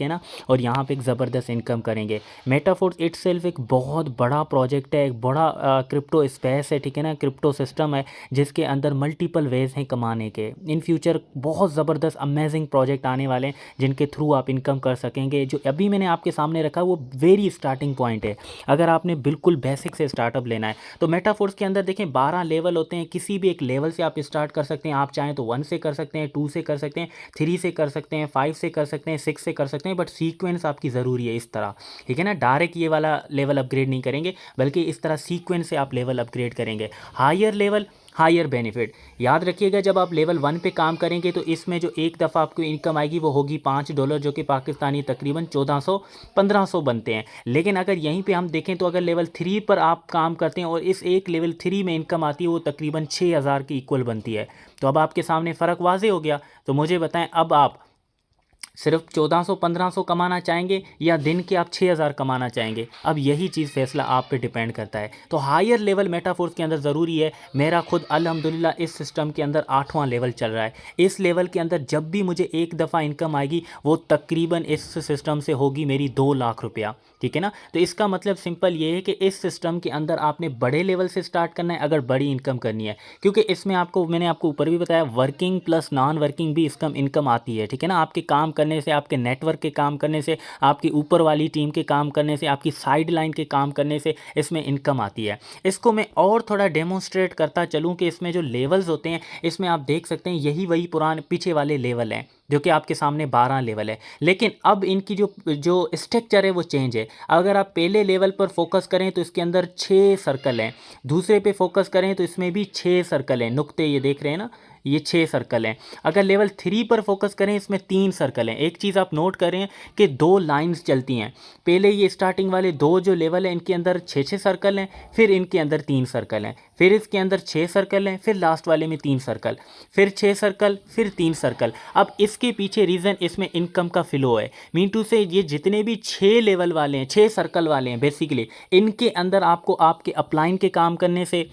है ना, और यहाँ पे एक ज़बरदस्त इनकम करेंगे। मेटाफोर्स इटसेल्फ एक बहुत बड़ा प्रोजेक्ट है, एक बड़ा क्रिप्टो स्पेस है, ठीक है ना, क्रिप्टो सिस्टम है जिसके अंदर मल्टीपल वेज हैं कमाने के। इन फ्यूचर बहुत ज़बरदस्त अमेजिंग प्रोजेक्ट आने वाले हैं जिनके थ्रू आप इनकम कर सकेंगे। जो अभी मैंने आपके सामने रखा वो वेरी स्टार्टिंग पॉइंट है। अगर आपने बिल्कुल बेसिक से स्टार्टअप लेना है तो मेटाफोर्स के अंदर देखें 12 लेवल होते हैं। किसी भी एक लेवल से आप स्टार्ट कर सकते हैं। आप चाहें तो 1 से कर सकते हैं, 2 से कर सकते हैं, 3 से कर सकते हैं, 5 से कर सकते हैं, 6 से कर सकते हैं, बट सीक्वेंस आपकी ज़रूरी है इस तरह, ठीक है ना। डायरेक्ट ये वाला लेवल अपग्रेड नहीं करेंगे बल्कि इस तरह सीक्वेंस से आप लेवल अपग्रेड करेंगे। Higher level higher benefit. याद रखिएगा जब आप लेवल 1 पे काम करेंगे तो इसमें जो एक दफ़ा आपको इनकम आएगी वो होगी $5, जो कि पाकिस्तानी तकरीबन 1400-1500 बनते हैं। लेकिन अगर यहीं पे हम देखें तो अगर लेवल 3 पर आप काम करते हैं और इस एक लेवल 3 में इनकम आती है वो तकरीबन 6000 की इक्वल बनती है। तो अब आपके सामने फ़र्क वाज़े हो गया। तो मुझे बताएं, अब आप सिर्फ 1400-1500 कमाना चाहेंगे या दिन के आप 6000 कमाना चाहेंगे? अब यही चीज़ फैसला आप पे डिपेंड करता है। तो हायर लेवल मेटाफोर्स के अंदर ज़रूरी है। मेरा खुद अल्हम्दुलिल्लाह इस सिस्टम के अंदर 8वां लेवल चल रहा है। इस लेवल के अंदर जब भी मुझे एक दफ़ा इनकम आएगी वो तकरीबन इस सिस्टम से होगी मेरी 2 लाख रुपया, ठीक है ना। तो इसका मतलब सिंपल ये है कि इस सिस्टम के अंदर आपने बड़े लेवल से स्टार्ट करना है अगर बड़ी इनकम करनी है, क्योंकि इसमें आपको मैंने आपको ऊपर भी बताया वर्किंग प्लस नॉन वर्किंग भी इसका इनकम आती है, ठीक है ना। आपके काम करने से, आपके नेटवर्क के काम करने से, आपकी ऊपर वाली टीम के काम करने से, आपकी साइड लाइन के काम करने से इसमें इनकम आती है। इसको मैं और थोड़ा डेमोन्स्ट्रेट करता चलूँ कि इसमें जो लेवल्स होते हैं इसमें आप देख सकते हैं यही वही पुराने पीछे वाले लेवल हैं जो कि आपके सामने 12 लेवल है। लेकिन अब इनकी जो जो स्ट्रक्चर है वो चेंज है। अगर आप पहले लेवल पर फोकस करें तो इसके अंदर 6 सर्कल हैं, दूसरे पे फोकस करें तो इसमें भी 6 सर्कल हैं, नुक्ते ये देख रहे हैं ना, ये 6 सर्कल हैं। अगर लेवल 3 पर फोकस करें इसमें 3 सर्कल हैं। एक चीज़ आप नोट करें कि 2 लाइंस चलती हैं। पहले ये स्टार्टिंग वाले 2 जो लेवल हैं इनके अंदर 6-6 सर्कल हैं, फिर इनके अंदर 3 सर्कल हैं, फिर इसके अंदर 6 सर्कल हैं, फिर लास्ट वाले में 3 सर्कल, फिर 6 सर्कल, फिर 3 सर्कल। अब इसके पीछे रीज़न इसमें इनकम का फ्लो है। मीन टू से ये जितने भी 6 लेवल वाले हैं, 6 सर्कल वाले हैं बेसिकली, इनके अंदर आपको आपके अपलाइन के काम करने से,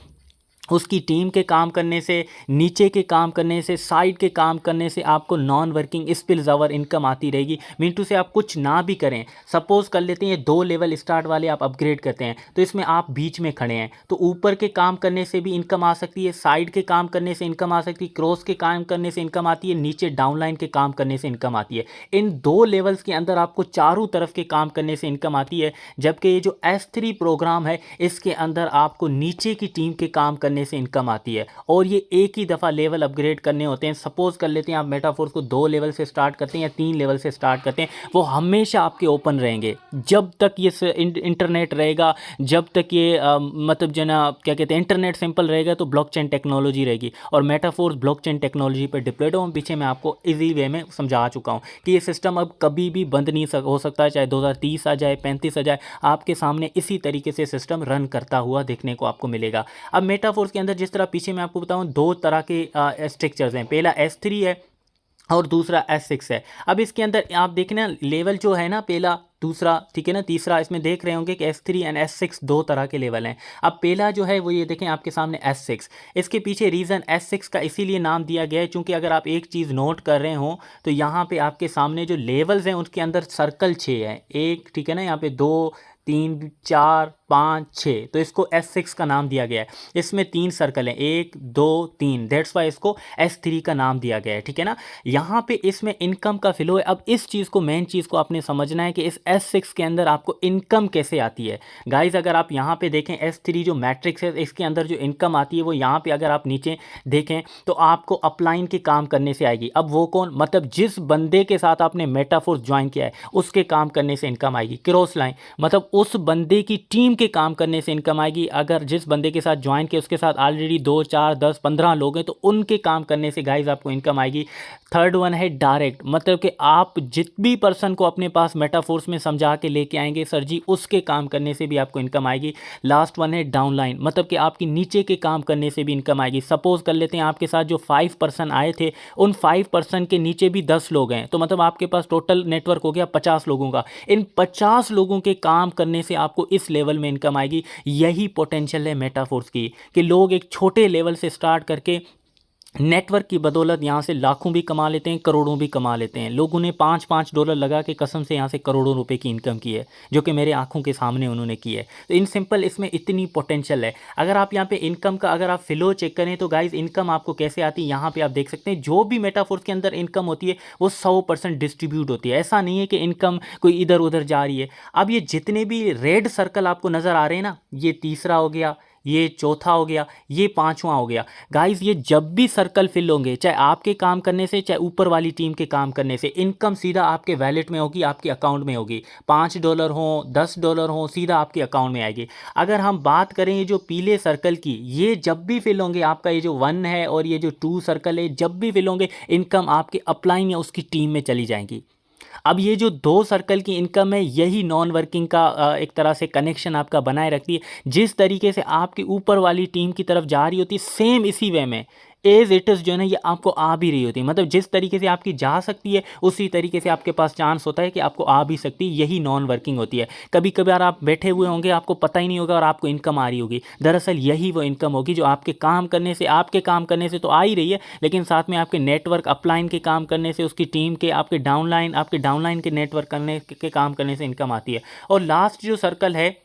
उसकी टीम के काम करने से, नीचे के काम करने से, साइड के काम करने से आपको non working spills over income आती रहेगी। मिनटू से आप कुछ ना भी करें, सपोज़ कर लेते हैं 2 लेवल स्टार्ट वाले आप अपग्रेड करते हैं तो इसमें आप बीच में खड़े हैं तो ऊपर के काम करने से भी इनकम आ सकती है, साइड के काम करने से इनकम आ सकती है, क्रॉस के काम करने से इनकम आती है, नीचे डाउनलाइन के काम करने से इनकम आती है। इन 2 लेवल्स के अंदर आपको चारों तरफ के काम करने से इनकम आती है। जबकि ये जो S3 प्रोग्राम है इसके अंदर आपको नीचे की टीम के काम करने से इनकम आती है और ये एक ही दफ़ा लेवल अपग्रेड करने होते हैं। सपोज कर लेते हैं आप मेटाफोर्स को 2 लेवल से स्टार्ट करते हैं या 3 लेवल से स्टार्ट करते हैं, वो हमेशा आपके ओपन रहेंगे जब तक ये इंटरनेट रहेगा, जब तक ये मतलब जो ना क्या कहते हैं इंटरनेट सिंपल रहेगा तो ब्लॉकचेन टेक्नोलॉजी रहेगी और मेटाफोर्स ब्लॉकचेन टेक्नोलॉजी पर डिप्लॉयड हो। पीछे मैं आपको इजी वे में समझा चुका हूँ कि ये सिस्टम अब कभी भी बंद नहीं हो सकता, चाहे 2030 आ जाए, 35 आ जाए, आपके सामने इसी तरीके से सिस्टम रन करता हुआ देखने को आपको मिलेगा। अब मेटाफोर्स के अंदर जिस तरह पीछे मैं आपको बताऊं 2 तरह के स्ट्रक्चर्स हैं, पहला S3 है और दूसरा S6 है। अब इसके अंदर आप देखना लेवल जो है ना, पहला दूसरा, ठीक है ना, तीसरा, इसमें देख रहे होंगे कि S3 एंड S6 2 तरह के लेवल हैं। अब पहला जो है वो ये देखें आपके सामने S6। इसके पीछे रीज़न S6 का इसीलिए नाम दिया गया है क्योंकि अगर आप एक चीज़ नोट कर रहे हो तो यहाँ पे आपके सामने जो लेवल्स हैं उनके अंदर सर्कल 6 है, एक, ठीक है ना, यहाँ पे 2 3 4 5 6, तो इसको S6 का नाम दिया गया है। इसमें 3 सर्कल हैं, 1 2 3, दैट्स वाई इसको S3 का नाम दिया गया है, ठीक है ना। यहाँ पे इसमें इनकम का फ्लो है। अब इस चीज़ को, मेन चीज़ को आपने समझना है कि इस S6 के अंदर आपको इनकम कैसे आती है। गाइज अगर आप यहाँ पे देखें S3 जो मैट्रिक्स है इसके अंदर जो इनकम आती है वो यहाँ पे अगर आप नीचे देखें तो आपको अपलाइन के काम करने से आएगी। अब वो कौन, मतलब जिस बंदे के साथ आपने मेटाफोर्स ज्वाइन किया है उसके काम करने से इनकम आएगी। क्रॉस लाइन मतलब उस बंदे की टीम के काम करने से इनकम आएगी। अगर जिस बंदे के साथ ज्वाइन किया उसके साथ ऑलरेडी 2 4 10 15 लोग हैं तो उनके काम करने से गाइज आपको इनकम आएगी। थर्ड वन है डायरेक्ट, मतलब कि आप जित भी पर्सन को अपने पास मेटाफोर्स में समझा के लेके आएंगे सर जी, उसके काम करने से भी आपको इनकम आएगी। लास्ट वन है डाउनलाइन, मतलब कि आपकी नीचे के काम करने से भी इनकम आएगी। सपोज कर लेते हैं आपके साथ जो 5 पर्सन आए थे उन 5 पर्सन के नीचे भी 10 लोग हैं, तो मतलब आपके पास टोटल नेटवर्क हो गया 50 लोगों का। इन 50 लोगों के काम करने से आपको इस लेवल में इनकम आएगी। यही पोटेंशियल है मेटाफोर्स की कि लोग एक छोटे लेवल से स्टार्ट करके नेटवर्क की बदौलत यहाँ से लाखों भी कमा लेते हैं, करोड़ों भी कमा लेते हैं। लोगों ने $5-5 लगा के कसम से यहाँ से करोड़ों रुपए की इनकम की है, जो कि मेरे आंखों के सामने उन्होंने की है। तो इन सिंपल इसमें इतनी पोटेंशियल है। अगर आप यहाँ पे इनकम का अगर आप फ्लो चेक करें तो गाइज इनकम आपको कैसे आती है, यहाँ पे आप देख सकते हैं जो भी मेटाफोर्स के अंदर इनकम होती है वो 100% डिस्ट्रीब्यूट होती है। ऐसा नहीं है कि इनकम कोई इधर उधर जा रही है। अब ये जितने भी रेड सर्कल आपको नज़र आ रहे हैं ना, ये तीसरा हो गया, ये चौथा हो गया, ये पांचवा हो गया। गाइस ये जब भी सर्कल फिल होंगे, चाहे आपके काम करने से चाहे ऊपर वाली टीम के काम करने से, इनकम सीधा आपके वैलेट में होगी, आपके अकाउंट में होगी। $5 हो, $10 हो, सीधा आपके अकाउंट में आएगी। अगर हम बात करें ये जो पीले सर्कल की, ये जब भी फिल होंगे, आपका ये जो 1 है और ये जो 2 सर्कल है, जब भी फिल होंगे इनकम आपके अपलाइन या उसकी टीम में चली जाएंगी। अब ये जो 2 सर्कल की इनकम है, यही नॉन वर्किंग का एक तरह से कनेक्शन आपका बनाए रखती है। जिस तरीके से आपकी ऊपर वाली टीम की तरफ जा रही होती है, सेम इसी वे में एज इट इज़ जो है ना, ये आपको आ भी रही होती है। मतलब जिस तरीके से आपकी जा सकती है, उसी तरीके से आपके पास चांस होता है कि आपको आ भी सकती है। यही नॉन वर्किंग होती है। कभी कभार आप बैठे हुए होंगे, आपको पता ही नहीं होगा और आपको इनकम आ रही होगी। दरअसल यही वो इनकम होगी जो आपके काम करने से तो आ ही रही है, लेकिन साथ में आपके नेटवर्क अपलाइन के काम करने से, उसकी टीम के, आपके डाउनलाइन के नेटवर्क करने के काम करने से इनकम आती है। और लास्ट जो सर्कल है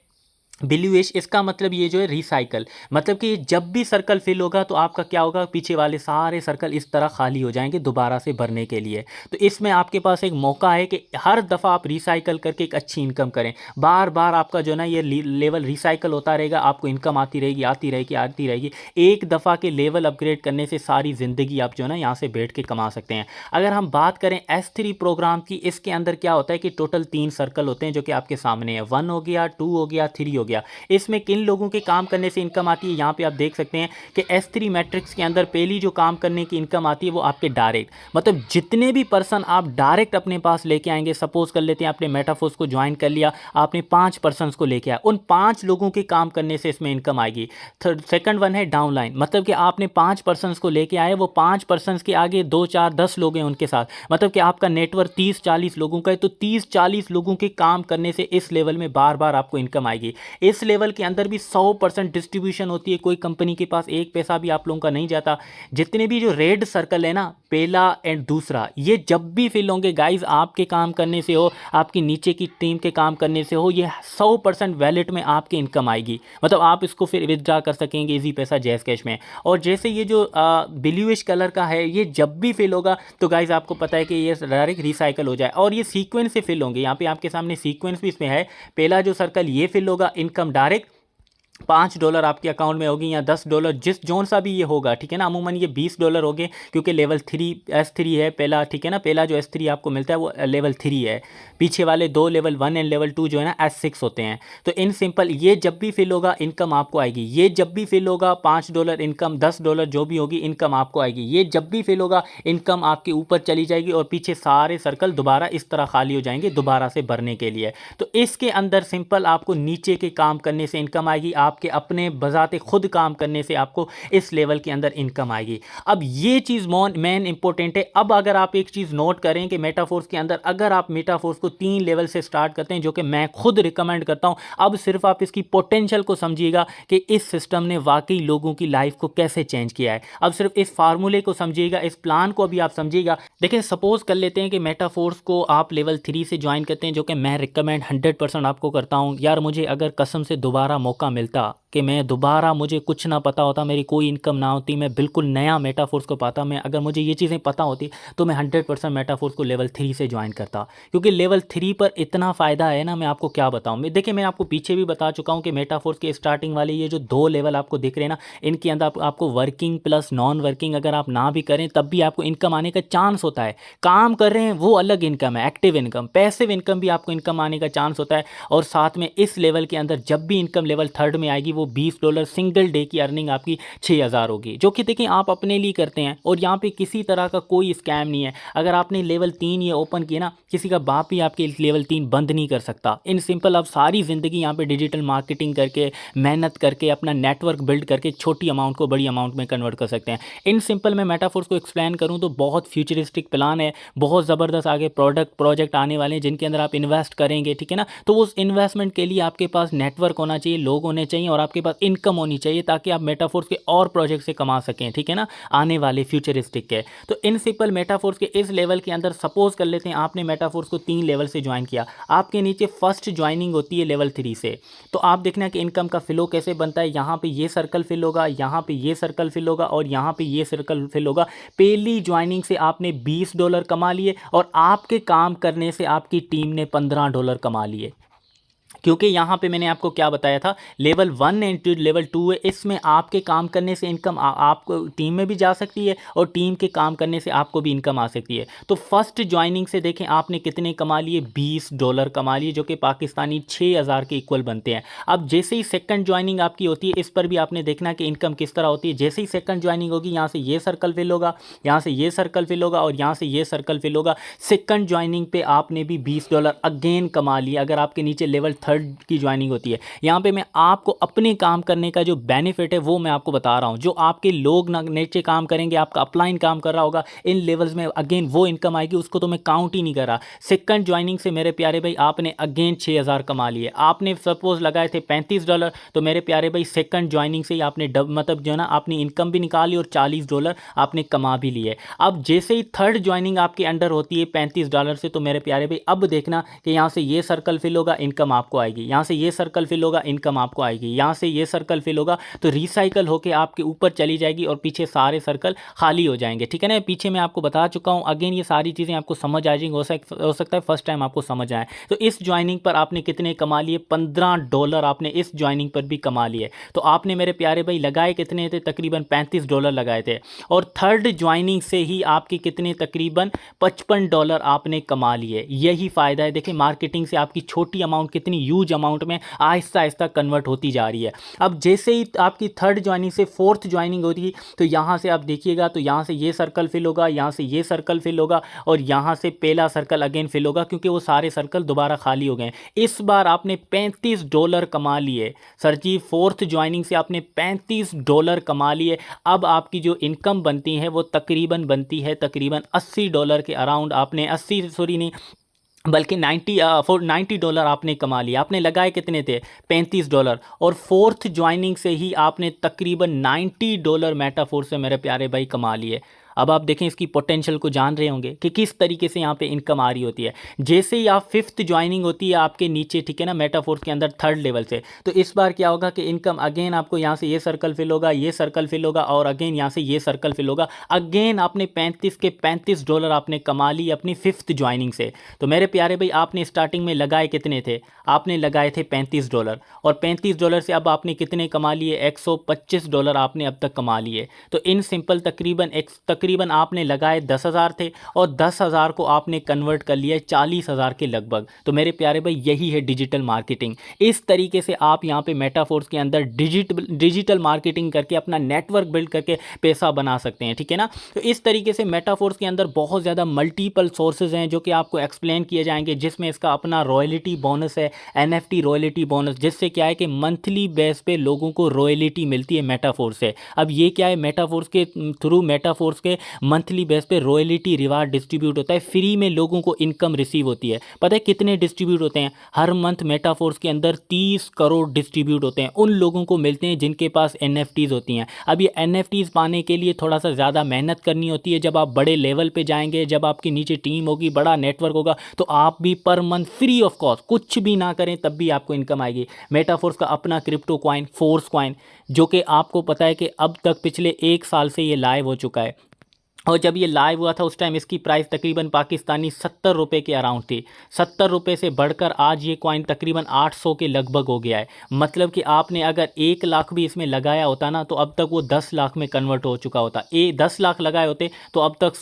ब्लूइश, इसका मतलब ये जो है रिसाइकल, मतलब कि जब भी सर्कल फिल होगा तो आपका क्या होगा, पीछे वाले सारे सर्कल इस तरह खाली हो जाएंगे दोबारा से भरने के लिए। तो इसमें आपके पास एक मौका है कि हर दफ़ा आप रिसाइकल करके एक अच्छी इनकम करें। बार बार आपका जो है ना ये लेवल रिसाइकल होता रहेगा, आपको इनकम आती रहेगी। एक दफ़ा के लेवल अपग्रेड करने से सारी ज़िंदगी आप जो है ना यहाँ से बैठ के कमा सकते हैं। अगर हम बात करें S3 प्रोग्राम की, इसके अंदर क्या होता है कि टोटल 3 सर्कल होते हैं जो कि आपके सामने है। 1 हो गया, 2 हो गया, 3 हो गया। इसमें किन लोगों के काम करने से इनकम आती है, यहाँ पे आप देख सकते हैं कि S3 मैट्रिक्स के अंदर पहली जो काम करने की इनकम आती है वो आपके डायरेक्ट, मतलब जितने भी पर्सन आप डायरेक्ट अपने पास लेके आएंगे। सपोज कर लेते हैं आपने मेटाफोर्स को ज्वाइन कर लिया, आपने 5 पर्सन को लेके आया, उन 5 लोगों के काम करने से इसमें इनकम आएगी। सेकंड वन है डाउनलाइन, मतलब कि आपने 5 पर्सन को लेके आए, वो 5 पर्सन के आगे 2 4 10 लोग हैं उनके साथ, मतलब कि आपका नेटवर्क 30-40 लोगों का है। तो 30-40 लोगों के काम करने से इस लेवल में बार बार आपको इनकम आएगी। इस लेवल के अंदर भी 100% डिस्ट्रीब्यूशन होती है, कोई कंपनी के पास एक पैसा भी आप लोगों का नहीं जाता। जितने भी जो रेड सर्कल है ना, पहला एंड दूसरा, ये जब भी फिल होंगे गाइज, आपके काम करने से हो, आपकी नीचे की टीम के काम करने से हो, ये 100% वैलेट में आपकी इनकम आएगी। मतलब आप इसको फिर विदड्रा कर सकेंगे इजी पैसा जैज़ कैश में। और जैसे ये जो ब्लूइश कलर का है, ये जब भी फिल होगा तो गाइज आपको पता है कि ये डायरेक्ट रिसाइकल हो जाए, और ये सीक्वेंस से फिल होंगे। यहाँ पे आपके सामने सीक्वेंस भी इसमें है। पहला जो सर्कल ये फिल होगा, इनकम डायरेक्ट $5 आपके अकाउंट में होगी या $10, जिस जोन सा भी ये होगा, ठीक है ना। अमूमन ये $20 हो गए, क्योंकि लेवल 3 S3 है पहला, ठीक है ना। पहला जो S3 आपको मिलता है वो लेवल 3 है, पीछे वाले 2 लेवल 1 एंड लेवल 2 जो है ना S6 होते हैं। तो इन सिंपल ये जब भी फिल होगा इनकम आपको आएगी। ये जब भी फिल होगा $5 इनकम, $10 जो भी होगी इनकम आपको आएगी। ये जब भी फिल होगा इनकम आपके ऊपर चली जाएगी और पीछे सारे सर्कल दोबारा इस तरह खाली हो जाएंगे दोबारा से भरने के लिए। तो इसके अंदर सिंपल आपको नीचे के काम करने से इनकम आएगी, आपके अपने बजाते खुद काम करने से आपको इस लेवल के अंदर इनकम आएगी। अब ये चीज़ मेन इंपॉर्टेंट है। अब अगर आप एक चीज़ नोट करें कि मेटाफोर्स के अंदर अगर आप मेटाफोर्स को 3 लेवल से स्टार्ट करते हैं, जो कि मैं खुद रिकमेंड करता हूं, अब सिर्फ आप इसकी पोटेंशियल को समझिएगा कि इस सिस्टम ने वाकई लोगों की लाइफ को कैसे चेंज किया है। अब सिर्फ इस फार्मूले को समझिएगा, इस प्लान को अभी आप समझिएगा। देखिए सपोज कर लेते हैं कि मेटाफोर्स को आप लेवल 3 से ज्वाइन करते हैं, जो कि मैं रिकमेंड 100% आपको करता हूं। यार मुझे अगर कसम से दोबारा मौका मिलता कि मैं दोबारा, मुझे कुछ ना पता होता, मेरी कोई इनकम ना होती, मैं बिल्कुल नया मेटाफोर्स को पाता, मैं अगर मुझे ये चीज़ें पता होती तो मैं 100% मेटाफोर्स को लेवल 3 से ज्वाइन करता। क्योंकि लेवल 3 पर इतना फ़ायदा है ना, मैं आपको क्या बताऊँ। देखिए मैं आपको पीछे भी बता चुका हूँ कि मेटाफोर्स के स्टार्टिंग वाले ये जो 2 लेवल आपको दिख रहे हैं ना, इनके अंदर आपको वर्किंग प्लस नॉन वर्किंग अगर आप ना भी करें तब भी आपको इनकम आने का चांस होता है। काम कर रहे हैं वो अलग इनकम है, एक्टिव इनकम, पैसिव इनकम भी आपको इनकम आने का चांस होता है। और साथ में इस लेवल के अंदर जब भी इनकम लेवल 3 में आएगी, वो $20 सिंगल डे की अर्निंग आपकी 6000 होगी, जो कि देखिए आप अपने लिए करते हैं। और यहाँ पे किसी तरह का कोई स्कैम नहीं है। अगर आपने लेवल 3 ये ओपन किया ना, किसी का बाप भी आपके लेवल 3 बंद नहीं कर सकता। इन सिंपल आप सारी ज़िंदगी यहाँ पे डिजिटल मार्केटिंग करके, मेहनत करके, अपना नेटवर्क बिल्ड करके छोटी अमाउंट को बड़ी अमाउंट में कन्वर्ट कर सकते हैं। इन सिंपल मैं मेटाफोर्स को एक्सप्लेन करूँ तो बहुत फ्यूचरिस्टिक प्लान है, बहुत ज़बरदस्त आगे प्रोजेक्ट आने वाले हैं जिनके अंदर आप इन्वेस्ट करेंगे, ठीक है ना। तो उस इन्वेस्टमेंट के लिए आपके पास नेटवर्क होना चाहिए, लोग होने चाहिए, और आपके पास इनकम होनी चाहिए ताकि आप मेटाफोर्स के और प्रोजेक्ट से कमा सकें, ठीक है ना, आने वाले फ्यूचरिस्टिक के। तो इन सिंपल मेटाफोर्स के इस लेवल के अंदर सपोज कर लेते हैं आपने मेटाफोर्स को 3 लेवल से ज्वाइन किया, आपके नीचे फर्स्ट ज्वाइनिंग होती है लेवल 3 से। तो आप देखना कि इनकम का फ्लो कैसे बनता है, यहाँ पे ये सर्कल फिल होगा, यहाँ पे ये सर्कल फिल होगा और यहाँ पे ये सर्कल फिल होगा। पहली ज्वाइनिंग से आपने $20 कमा लिए और आपके काम करने से आपकी टीम ने $15 कमा लिए। क्योंकि यहाँ पे मैंने आपको क्या बताया था, लेवल 1 एंड लेवल 2 है, इसमें आपके काम करने से इनकम आपको टीम में भी जा सकती है और टीम के काम करने से आपको भी इनकम आ सकती है। तो फर्स्ट ज्वाइनिंग से देखें आपने कितने कमा लिए, $20 कमा लिए, जो कि पाकिस्तानी 6,000 के इक्वल बनते हैं। अब जैसे ही सेकंड ज्वाइनिंग आपकी होती है, इस पर भी आपने देखना कि इनकम किस तरह होती है। जैसे ही सेकंड ज्वाइनिंग होगी, यहाँ से ये सर्कल फिल होगा, यहाँ से ये सर्कल फिल होगा और यहाँ से ये सर्कल फिल होगा। सेकंड ज्वाइनिंग पे आपने भी $20 अगेन कमा लिया। अगर आपके नीचे लेवल 3 की ज्वाइनिंग होती है, यहाँ पे मैं आपको अपने काम करने का जो बेनिफिट है वो मैं आपको बता रहा हूँ। जो आपके लोग नीचे काम करेंगे, आपका अपलाइन काम कर रहा होगा, इन लेवल्स में अगेन वो इनकम आएगी, उसको तो मैं काउंट ही नहीं कर रहा। सेकंड ज्वाइनिंग से मेरे प्यारे भाई आपने अगेन 6,000 कमा लिए। आपने सपोज लगाए थे $35, तो मेरे प्यारे भाई सेकंड ज्वाइनिंग से ही आपने मतलब जो है ना आपने इनकम भी निकाली और $40 आपने कमा भी लिए। अब जैसे ही थर्ड ज्वाइनिंग आपके अंडर होती है $35 से, तो मेरे प्यारे भाई अब देखना कि यहाँ से ये सर्कल फिल होगा, इनकम आपको आएगी, यहाँ से ये सर्कल फिल होगा, इनकम आपको आएगी, यहाँ से ये सर्कल फिल होगा, तो रिसाइकल होके आपके ऊपर चली जाएगी और पीछे सारे सर्कल खाली हो जाएंगे, ठीक है ना। पीछे मैं आपको बता चुका हूँ, अगेन ये सारी चीज़ें आपको समझ आ जाएंगी, हो सकता है फर्स्ट टाइम आपको समझ आए। तो इस ज्वाइनिंग पर आपने कितने कमा लिए, $15 आपने इस ज्वाइनिंग पर भी कमा लिए। तो आपने मेरे प्यारे भाई लगाए कितने थे, तकरीबन $35 लगाए थे। और थर्ड ज्वाइनिंग से ही आपके कितने, तकरीबन $55 आपने कमा लिए। यही फ़ायदा है, देखिए मार्केटिंग से आपकी छोटी अमाउंट कितनी ह्यूज अमाउंट में आहिस्ता आहिस्ता कन्वर्ट होती जा रही है। अब जैसे ही आपकी थर्ड ज्वाइनिंग से फोर्थ ज्वाइनिंग होती है, तो यहाँ से आप देखिएगा, तो यहाँ से ये सर्कल फिल होगा, यहाँ से ये सर्कल फिल होगा और यहाँ से पहला सर्कल अगेन फिल होगा, क्योंकि वो सारे सर्कल दोबारा खाली हो गए। इस बार आपने $35 कमा लिए सर जी, फोर्थ ज्वाइनिंग से आपने $35 कमा लिए। अब आपकी जो इनकम बनती है वो तकरीबन बनती है तकरीबन $80 के अराउंड। आपने 80 सॉरी नहीं बल्कि 90 आपने कमा लिया। आपने लगाए कितने थे, $35, और फोर्थ ज्वाइनिंग से ही आपने तकरीबन $90 मेटाफोर से मेरे प्यारे भाई कमा लिए। अब आप देखें इसकी पोटेंशियल को जान रहे होंगे कि किस तरीके से यहाँ पे इनकम आ रही होती है। जैसे ही आप फिफ्थ ज्वाइनिंग होती है आपके नीचे, ठीक है ना, मेटाफोर्स के अंदर थर्ड लेवल से, तो इस बार क्या होगा कि इनकम अगेन आपको यहाँ से ये सर्कल फिल होगा, ये सर्कल फिल होगा और अगेन यहाँ से ये सर्कल फिल होगा। अगेन आपने 35 के $35 आपने कमा ली अपनी फिफ्थ ज्वाइनिंग से। तो मेरे प्यारे भाई आपने स्टार्टिंग में लगाए कितने थे, आपने लगाए थे $35 और $35 से अब आपने कितने कमा लिए, $125 आपने अब तक कमा लिए। तो इन सिंपल तकरीबन आपने लगाए 10,000 थे और 10,000 को आपने कन्वर्ट कर लिया 40,000 के लगभग। तो मेरे प्यारे भाई यही है डिजिटल मार्केटिंग। इस तरीके से आप यहाँ पे मेटाफोर्स के अंदर डिजिटल मार्केटिंग करके अपना नेटवर्क बिल्ड करके पैसा बना सकते हैं, ठीक है ना। तो इस तरीके से मेटाफोर्स के अंदर बहुत ज़्यादा मल्टीपल सोर्सेज हैं जो कि आपको एक्सप्लेन किए जाएंगे, जिसमें इसका अपना रॉयल्टी बोनस है, NFT रॉयल्टी बोनस, जिससे क्या है कि मंथली बेस पे लोगों को रॉयल्टी मिलती है मेटाफोर्स से। अब ये क्या है, मेटाफोर्स के थ्रू मेटाफोर्स के मंथली बेस पे रॉयल्टी रिवार्ड डिस्ट्रीब्यूट होता है, फ्री में लोगों को इनकम रिसीव होती है। पता है कितने डिस्ट्रीब्यूट होते हैं, हर मंथ मेटाफोर्स के अंदर 30 करोड़ डिस्ट्रीब्यूट होते हैं, उन लोगों को मिलते हैं जिनके पास NFTs होती हैं। अब ये NFTs पाने के लिए थोड़ा सा ज़्यादा मेहनत करनी होती है। जब आप बड़े लेवल पे जाएंगे, जब आपके नीचे टीम होगी, बड़ा नेटवर्क होगा, तो आप भी per month free of cost कुछ भी ना करें तब भी आपको इनकम आएगी। मेटाफोर्स का अपना क्रिप्टो कॉइन फोर्स कॉइन, जो कि आपको पता है कि अब तक पिछले 1 साल से ये लाइव हो चुका है, और जब ये लाइव हुआ था उस टाइम इसकी प्राइस तकरीबन पाकिस्तानी 70 रुपये के अराउंड थी। 70 रुपये से बढ़कर आज ये कॉइन तकरीबन 800 के लगभग हो गया है। मतलब कि आपने अगर 1 लाख भी इसमें लगाया होता ना, तो अब तक वो 10 लाख में कन्वर्ट हो चुका होता। 10 लाख लगाए होते तो अब तक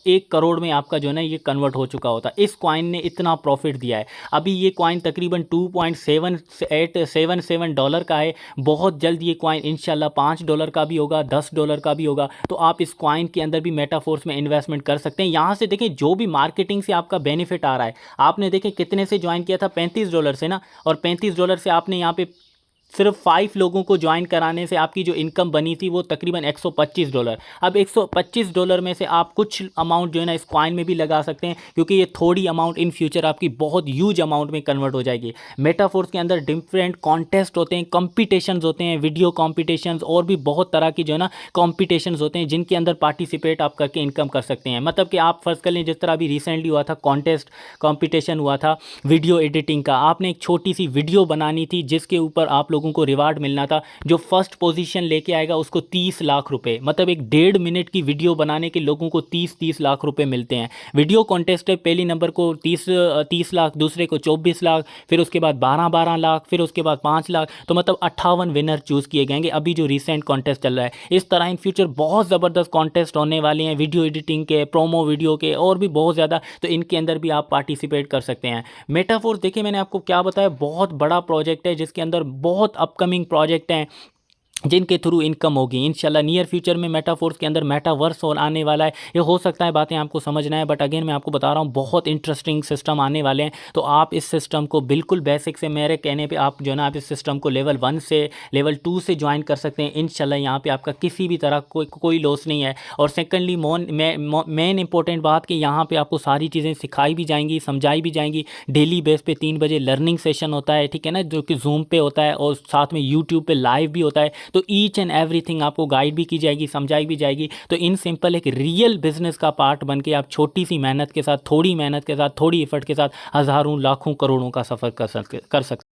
1 करोड़ में आपका जो है ना ये कन्वर्ट हो चुका होता। इस कॉइन ने इतना प्रॉफिट दिया है। अभी ये कॉइन तकरीबन $2.77 का है। बहुत जल्द ये कॉइन इंशाल्लाह $5 का भी होगा, $10 का भी होगा। तो आप इस कॉइन के अंदर भी मेटाफोर्स में इन्वेस्टमेंट कर सकते हैं। यहाँ से देखें जो भी मार्केटिंग से आपका बेनिफिट आ रहा है, आपने देखें कितने से ज्वाइन किया था, $35 से ना, और $35 से आपने यहाँ पे सिर्फ 5 लोगों को ज्वाइन कराने से आपकी जो इनकम बनी थी वो तकरीबन $125। अब $125 में से आप कुछ अमाउंट जो है ना इस कॉइन में भी लगा सकते हैं, क्योंकि ये थोड़ी अमाउंट इन फ्यूचर आपकी बहुत ह्यूज अमाउंट में कन्वर्ट हो जाएगी। मेटाफोर्स के अंदर डिफरेंट कॉन्टेस्ट होते हैं, कॉम्पिटिशन्स होते हैं, वीडियो कॉम्पिटिशन्स और भी बहुत तरह की जो है ना कॉम्पिटिशन्स होते हैं, जिनके अंदर पार्टिसिपेट आप करके इनकम कर सकते हैं। मतलब कि आप फर्ज कर लें, जिस तरह अभी रिसेंटली हुआ था कॉन्टेस्ट कॉम्पिटिशन हुआ था वीडियो एडिटिंग का, आपने एक छोटी सी वीडियो बनानी थी जिसके ऊपर आप लोगों को रिवार्ड मिलना था। जो फर्स्ट पोजीशन लेके आएगा उसको 30 लाख रुपए, मतलब एक 1.5 मिनट की वीडियो बनाने के लोगों को 30-30 लाख रुपए मिलते हैं। वीडियो कॉन्टेस्ट है, पहली नंबर को 30 लाख, दूसरे को 24 लाख, फिर उसके बाद 12 लाख, फिर उसके बाद 5 लाख, तो मतलब 58 विनर चूज़ किए गएंगे अभी जो रिसेंट कॉन्टेस्ट चल रहा है। इस तरह इन फ्यूचर बहुत ज़बरदस्त कॉन्टेस्ट होने वाले हैं, वीडियो एडिटिंग के, प्रोमो वीडियो के और भी बहुत ज़्यादा, तो इनके अंदर भी आप पार्टिसिपेट कर सकते हैं। मेटाफोर्स देखिए मैंने आपको क्या बताया, बहुत बड़ा प्रोजेक्ट है जिसके अंदर बहुत अपकमिंग प्रोजेक्ट हैं जिनके थ्रू इनकम होगी इंशाल्लाह। नियर फ्यूचर में मेटाफोर्स के अंदर मेटावर्स और आने वाला है। ये हो सकता है बातें आपको समझना है, बट अगेन मैं आपको बता रहा हूँ बहुत इंटरेस्टिंग सिस्टम आने वाले हैं। तो आप इस सिस्टम को बिल्कुल बेसिक से, मेरे कहने पे आप जो है ना आप इस सिस्टम को लेवल 1 से लेवल 2 से ज्वाइन कर सकते हैं इंशाल्लाह। यहाँ पे आपका किसी भी तरह कोई लॉस नहीं है। और सेकेंडली मेन इंपॉर्टेंट बात कि यहाँ पर आपको सारी चीज़ें सिखाई भी जाएंगी, समझाई भी जाएंगी। डेली बेस पे 3 बजे लर्निंग सेशन होता है, ठीक है ना, जो कि जूम पे होता है और साथ में यूट्यूब पे लाइव भी होता है। तो ईच एंड एवरीथिंग आपको गाइड भी की जाएगी, समझाई भी जाएगी। तो इन सिंपल एक रियल बिजनेस का पार्ट बन के आप छोटी सी मेहनत के साथ, थोड़ी मेहनत के साथ, थोड़ी एफर्ट के साथ हज़ारों लाखों करोड़ों का सफ़र कर सकते